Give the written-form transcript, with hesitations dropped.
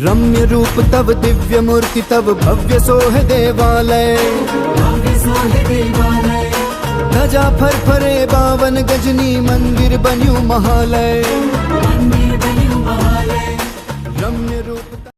रम्य रूप तव दिव्य मूर्ति तव भव्य सोह देवालय ध्वजा फरफरे 52 गजनी मंदिर बन्यु महालय